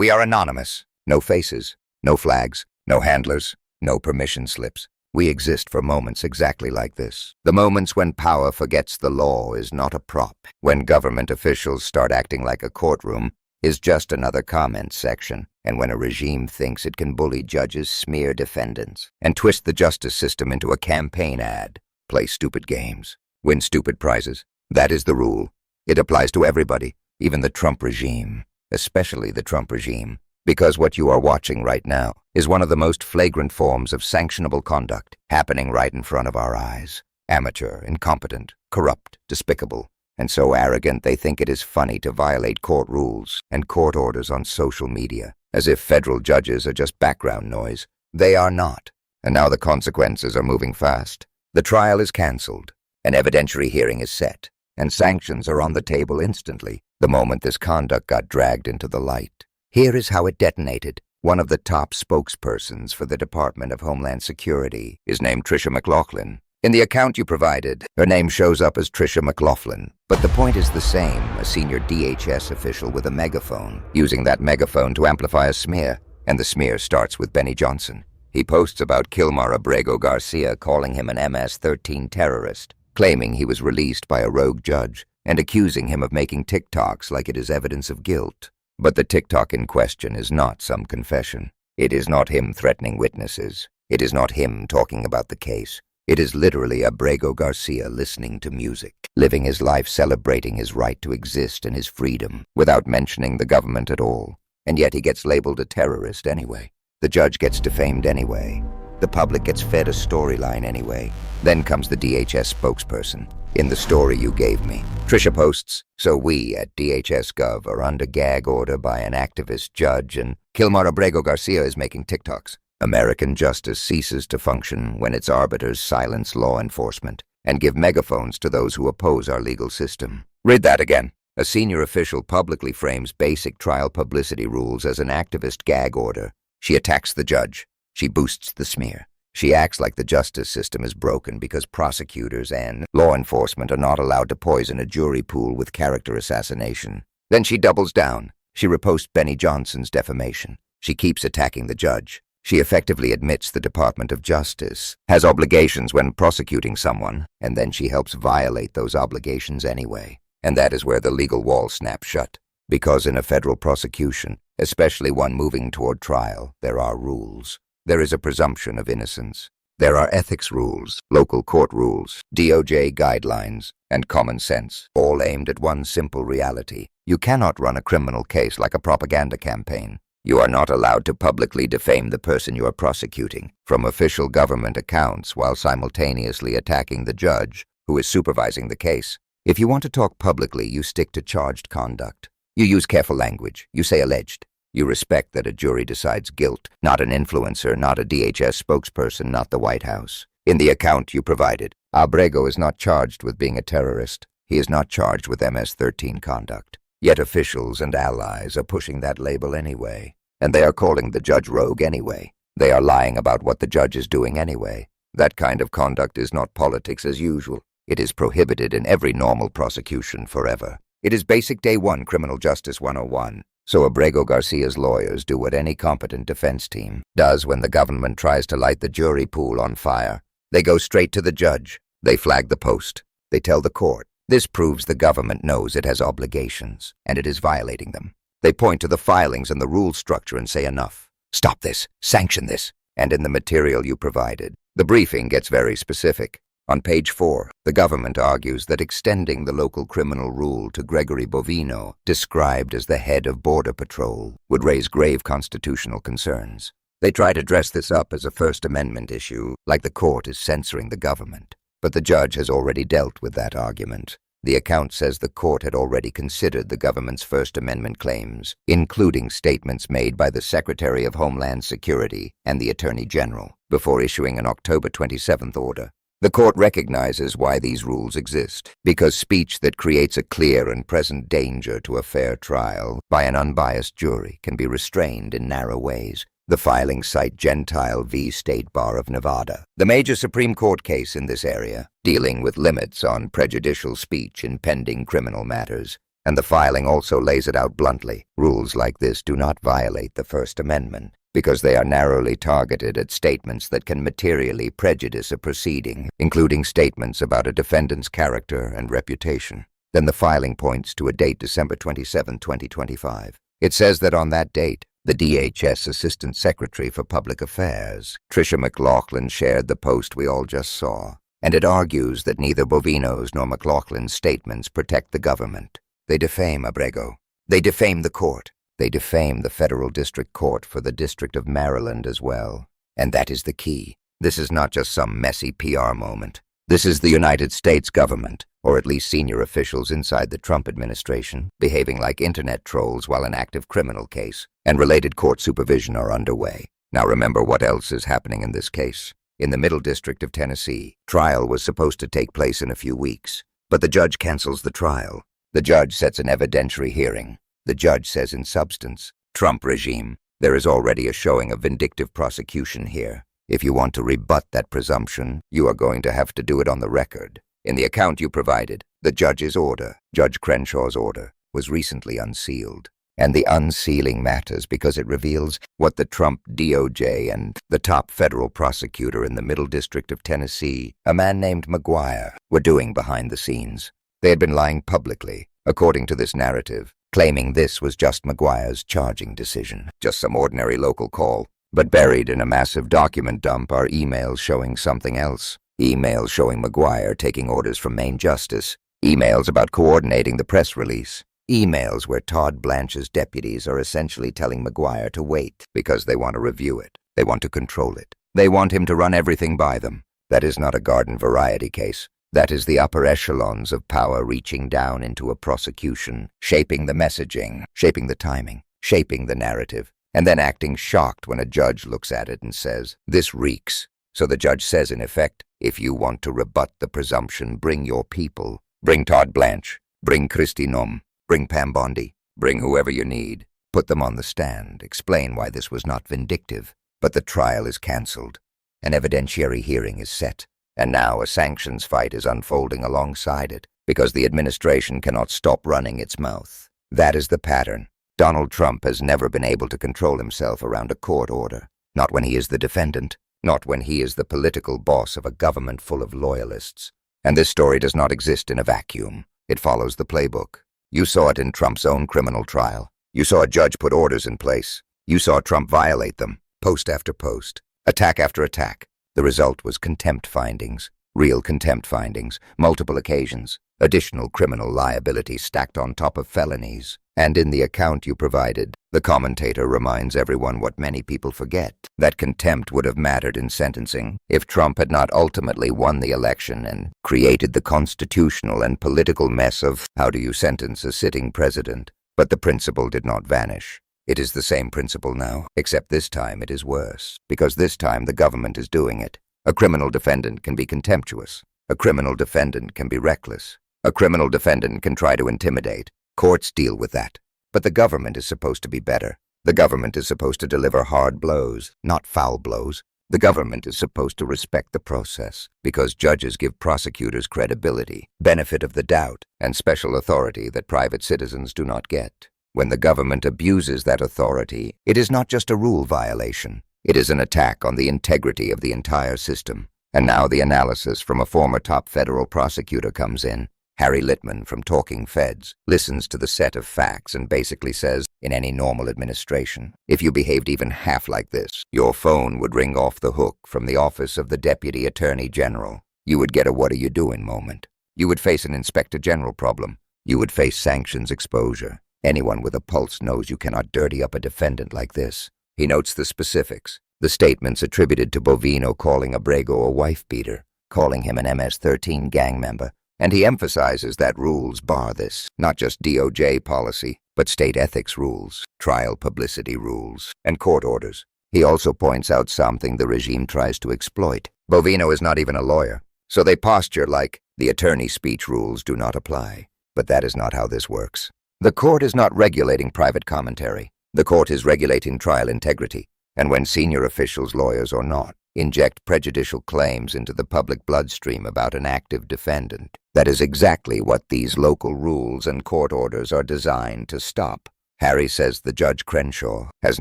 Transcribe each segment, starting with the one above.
We are anonymous. No faces, no flags, no handlers, no permission slips. We exist for moments exactly like this. The moments when power forgets the law is not a prop. When government officials start acting like a courtroom is just another comment section. And when a regime thinks it can bully judges, smear defendants, and twist the justice system into a campaign ad, play stupid games, win stupid prizes. That is the rule. It applies to everybody, even the Trump regime, especially the Trump regime. Because what you are watching right now is one of the most flagrant forms of sanctionable conduct happening right in front of our eyes. Amateur, incompetent, corrupt, despicable, and so arrogant they think it is funny to violate court rules and court orders on social media, as if federal judges are just background noise. They are not. And now the consequences are moving fast. The trial is cancelled. An evidentiary hearing is set, and sanctions are on the table instantly, the moment this conduct got dragged into the light. Here is how it detonated. One of the top spokespersons for the Department of Homeland Security is named Tricia McLaughlin. In the account you provided, her name shows up as Tricia McLaughlin, but the point is the same, a senior DHS official with a megaphone, using that megaphone to amplify a smear, and the smear starts with Benny Johnson. He posts about Kilmar Abrego Garcia calling him an MS-13 terrorist, claiming he was released by a rogue judge, and accusing him of making TikToks like it is evidence of guilt. But the TikTok in question is not some confession. It is not him threatening witnesses. It is not him talking about the case. It is literally Abrego Garcia listening to music, living his life celebrating his right to exist and his freedom, without mentioning the government at all. And yet he gets labeled a terrorist anyway. The judge gets defamed anyway. The public gets fed a storyline anyway. Then comes the DHS spokesperson. In the story you gave me, Tricia posts, so we at DHS Gov are under gag order by an activist judge and Kilmar Abrego Garcia is making TikToks. American justice ceases to function when its arbiters silence law enforcement and give megaphones to those who oppose our legal system. Read that again. A senior official publicly frames basic trial publicity rules as an activist gag order. She attacks the judge. She boosts the smear. She acts like the justice system is broken because prosecutors and law enforcement are not allowed to poison a jury pool with character assassination. Then she doubles down. She reposts Benny Johnson's defamation. She keeps attacking the judge. She effectively admits the Department of Justice has obligations when prosecuting someone, and then she helps violate those obligations anyway. And that is where the legal wall snaps shut. Because in a federal prosecution, especially one moving toward trial, there are rules. There is a presumption of innocence. There are ethics rules, local court rules, DOJ guidelines, and common sense, all aimed at one simple reality. You cannot run a criminal case like a propaganda campaign. You are not allowed to publicly defame the person you are prosecuting from official government accounts while simultaneously attacking the judge who is supervising the case. If you want to talk publicly, you stick to charged conduct. You use careful language. You say alleged. You respect that a jury decides guilt, not an influencer, not a DHS spokesperson, not the White House. In the account you provided, Abrego is not charged with being a terrorist. He is not charged with MS-13 conduct. Yet officials and allies are pushing that label anyway. And they are calling the judge rogue anyway. They are lying about what the judge is doing anyway. That kind of conduct is not politics as usual. It is prohibited in every normal prosecution forever. It is basic day one criminal justice 101. So Abrego Garcia's lawyers do what any competent defense team does when the government tries to light the jury pool on fire. They go straight to the judge. They flag the post. They tell the court. This proves the government knows it has obligations, and it is violating them. They point to the filings and the rule structure and say enough. Stop this. Sanction this. And in the material you provided, the briefing gets very specific. On page 4, the government argues that extending the local criminal rule to Gregory Bovino, described as the head of Border Patrol, would raise grave constitutional concerns. They try to dress this up as a First Amendment issue, like the court is censoring the government. But the judge has already dealt with that argument. The account says the court had already considered the government's First Amendment claims, including statements made by the Secretary of Homeland Security and the Attorney General, before issuing an October 27th order. The court recognizes why these rules exist, because speech that creates a clear and present danger to a fair trial by an unbiased jury can be restrained in narrow ways. The filings cite Gentile v. State Bar of Nevada, the major Supreme Court case in this area, dealing with limits on prejudicial speech in pending criminal matters. And the filing also lays it out bluntly. Rules like this do not violate the First Amendment, because they are narrowly targeted at statements that can materially prejudice a proceeding, including statements about a defendant's character and reputation. Then the filing points to a date, December 27, 2025. It says that on that date, the DHS Assistant Secretary for Public Affairs, Tricia McLaughlin, shared the post we all just saw, and it argues that neither Bovino's nor McLaughlin's statements protect the government. They defame Abrego. They defame the court. They defame the Federal District Court for the District of Maryland as well. And that is the key. This is not just some messy PR moment. This is the United States government, or at least senior officials inside the Trump administration, behaving like internet trolls while an active criminal case and related court supervision are underway. Now remember what else is happening in this case. In the Middle District of Tennessee, trial was supposed to take place in a few weeks, but the judge cancels the trial. The judge sets an evidentiary hearing. The judge says in substance, Trump regime, there is already a showing of vindictive prosecution here. If you want to rebut that presumption, you are going to have to do it on the record. In the account you provided, the judge's order, Judge Crenshaw's order, was recently unsealed. And the unsealing matters because it reveals what the Trump DOJ and the top federal prosecutor in the Middle District of Tennessee, a man named McGuire, were doing behind the scenes. They had been lying publicly, according to this narrative, claiming this was just McGuire's charging decision, just some ordinary local call. But buried in a massive document dump are emails showing something else. Emails showing McGuire taking orders from Main Justice. Emails about coordinating the press release. Emails where Todd Blanche's deputies are essentially telling McGuire to wait because they want to review it. They want to control it. They want him to run everything by them. That is not a garden variety case. That is the upper echelons of power reaching down into a prosecution, shaping the messaging, shaping the timing, shaping the narrative, and then acting shocked when a judge looks at it and says, this reeks. So the judge says, in effect, if you want to rebut the presumption, bring your people. Bring Todd Blanche. Bring Kristi Noem. Bring Pam Bondi. Bring whoever you need. Put them on the stand. Explain why this was not vindictive. But the trial is cancelled. An evidentiary hearing is set. And now a sanctions fight is unfolding alongside it, because the administration cannot stop running its mouth. That is the pattern. Donald Trump has never been able to control himself around a court order. Not when he is the defendant. Not when he is the political boss of a government full of loyalists. And this story does not exist in a vacuum. It follows the playbook. You saw it in Trump's own criminal trial. You saw a judge put orders in place. You saw Trump violate them, post after post, attack after attack. The result was contempt findings, real contempt findings, multiple occasions, additional criminal liability stacked on top of felonies. And in the account you provided, the commentator reminds everyone what many people forget, that contempt would have mattered in sentencing if Trump had not ultimately won the election and created the constitutional and political mess of how do you sentence a sitting president. But the principle did not vanish. It is the same principle now, except this time it is worse, because this time the government is doing it. A criminal defendant can be contemptuous. A criminal defendant can be reckless. A criminal defendant can try to intimidate. Courts deal with that. But the government is supposed to be better. The government is supposed to deliver hard blows, not foul blows. The government is supposed to respect the process, because judges give prosecutors credibility, benefit of the doubt, and special authority that private citizens do not get. When the government abuses that authority, it is not just a rule violation. It is an attack on the integrity of the entire system. And now the analysis from a former top federal prosecutor comes in. Harry Littman from Talking Feds listens to the set of facts and basically says, in any normal administration, if you behaved even half like this, your phone would ring off the hook from the office of the Deputy Attorney General. You would get a what are you doing moment. You would face an Inspector General problem. You would face sanctions exposure. Anyone with a pulse knows you cannot dirty up a defendant like this. He notes the specifics, the statements attributed to Bovino calling Abrego a wife-beater, calling him an MS-13 gang member, and he emphasizes that rules bar this, not just DOJ policy, but state ethics rules, trial publicity rules, and court orders. He also points out something the regime tries to exploit. Bovino is not even a lawyer, so they posture like the attorney speech rules do not apply. But that is not how this works. The court is not regulating private commentary. The court is regulating trial integrity, and when senior officials, lawyers or not, inject prejudicial claims into the public bloodstream about an active defendant. That is exactly what these local rules and court orders are designed to stop. Harry says the Judge Crenshaw has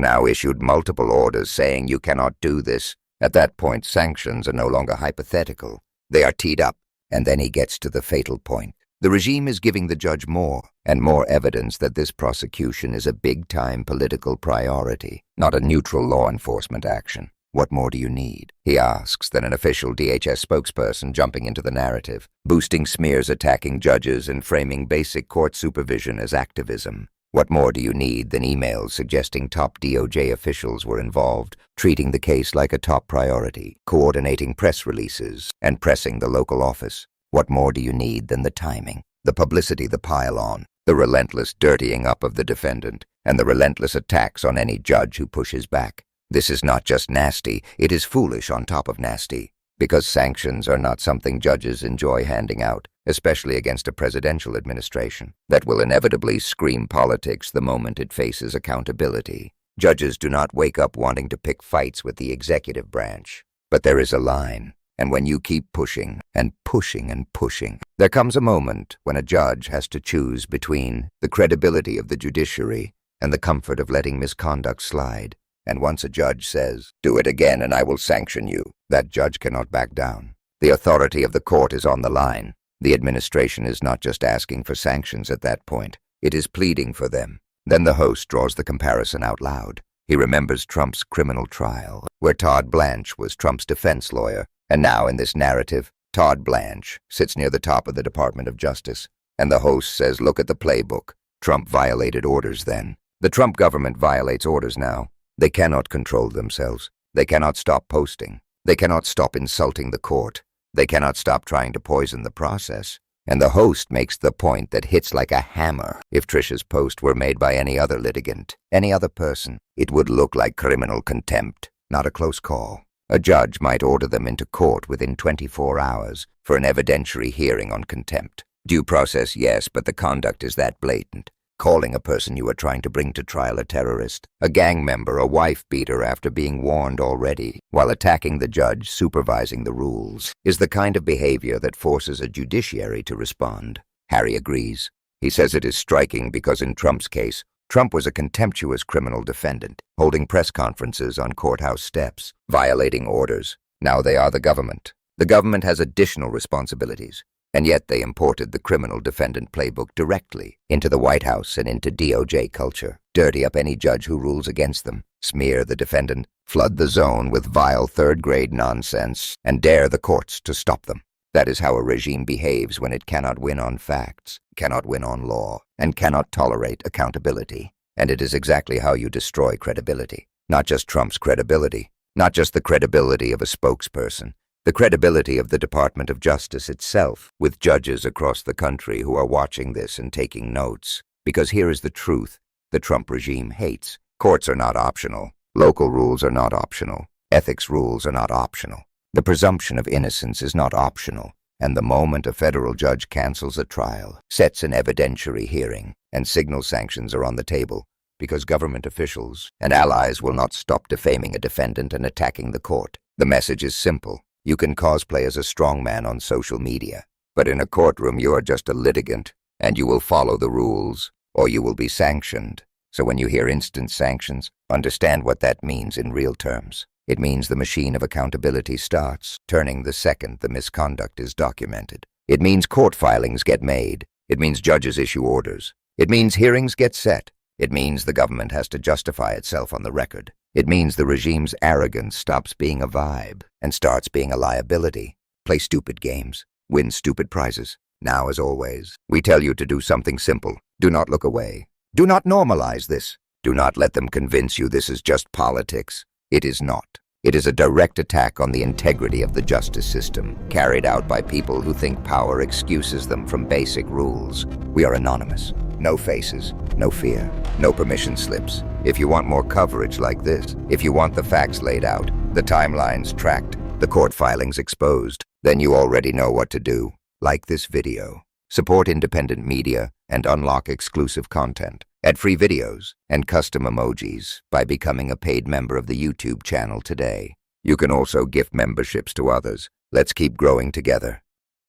now issued multiple orders saying you cannot do this. At that point, sanctions are no longer hypothetical. They are teed up, and then he gets to the fatal point. The regime is giving the judge more and more evidence that this prosecution is a big-time political priority, not a neutral law enforcement action. What more do you need? He asks, then an official DHS spokesperson jumping into the narrative, boosting smears attacking judges and framing basic court supervision as activism. What more do you need than emails suggesting top DOJ officials were involved, treating the case like a top priority, coordinating press releases, and pressing the local office? What more do you need than the timing, the publicity, the pile-on, the relentless dirtying up of the defendant, and the relentless attacks on any judge who pushes back? This is not just nasty, it is foolish on top of nasty, because sanctions are not something judges enjoy handing out, especially against a presidential administration that will inevitably scream politics the moment it faces accountability. Judges do not wake up wanting to pick fights with the executive branch. But there is a line, and when you keep pushing and pushing and pushing, there comes a moment when a judge has to choose between the credibility of the judiciary and the comfort of letting misconduct slide. And once a judge says, "Do it again and I will sanction you," that judge cannot back down. The authority of the court is on the line. The administration is not just asking for sanctions at that point, it is pleading for them. Then the host draws the comparison out loud. He remembers Trump's criminal trial, where Todd Blanche was Trump's defense lawyer, and now in this narrative, Todd Blanche sits near the top of the Department of Justice, and the host says, "Look at the playbook. Trump violated orders then. The Trump government violates orders now. They cannot control themselves. They cannot stop posting. They cannot stop insulting the court. They cannot stop trying to poison the process." And the host makes the point that hits like a hammer. If Trisha's post were made by any other litigant, any other person, it would look like criminal contempt, not a close call. A judge might order them into court within 24 hours for an evidentiary hearing on contempt. Due process, yes, but the conduct is that blatant. Calling a person you are trying to bring to trial a terrorist, a gang member, a wife-beater after being warned already, while attacking the judge supervising the rules, is the kind of behavior that forces a judiciary to respond. Harry agrees. He says it is striking because in Trump's case, Trump was a contemptuous criminal defendant, holding press conferences on courthouse steps, violating orders. Now they are the government. The government has additional responsibilities. And yet they imported the criminal defendant playbook directly into the White House and into DOJ culture, dirty up any judge who rules against them, smear the defendant, flood the zone with vile third-grade nonsense, and dare the courts to stop them. That is how a regime behaves when it cannot win on facts, cannot win on law, and cannot tolerate accountability. And it is exactly how you destroy credibility. Not just Trump's credibility, not just the credibility of a spokesperson, the credibility of the Department of Justice itself, with judges across the country who are watching this and taking notes. Because here is the truth the Trump regime hates. Courts are not optional. Local rules are not optional. Ethics rules are not optional. The presumption of innocence is not optional. And the moment a federal judge cancels a trial, sets an evidentiary hearing, and signal sanctions are on the table, because government officials and allies will not stop defaming a defendant and attacking the court. The message is simple. You can cosplay as a strongman on social media, but in a courtroom you are just a litigant, and you will follow the rules, or you will be sanctioned. So when you hear instant sanctions, understand what that means in real terms. It means the machine of accountability starts, turning the second the misconduct is documented. It means court filings get made. It means judges issue orders. It means hearings get set. It means the government has to justify itself on the record. It means the regime's arrogance stops being a vibe and starts being a liability. Play stupid games. Win stupid prizes. Now, as always, we tell you to do something simple. Do not look away. Do not normalize this. Do not let them convince you this is just politics. It is not. It is a direct attack on the integrity of the justice system, carried out by people who think power excuses them from basic rules. We are anonymous. No faces, no fear, no permission slips. If you want more coverage like this, if you want the facts laid out, the timelines tracked, the court filings exposed, then you already know what to do. Like this video. Support independent media and unlock exclusive content. Add free videos and custom emojis by becoming a paid member of the YouTube channel today. You can also gift memberships to others. Let's keep growing together.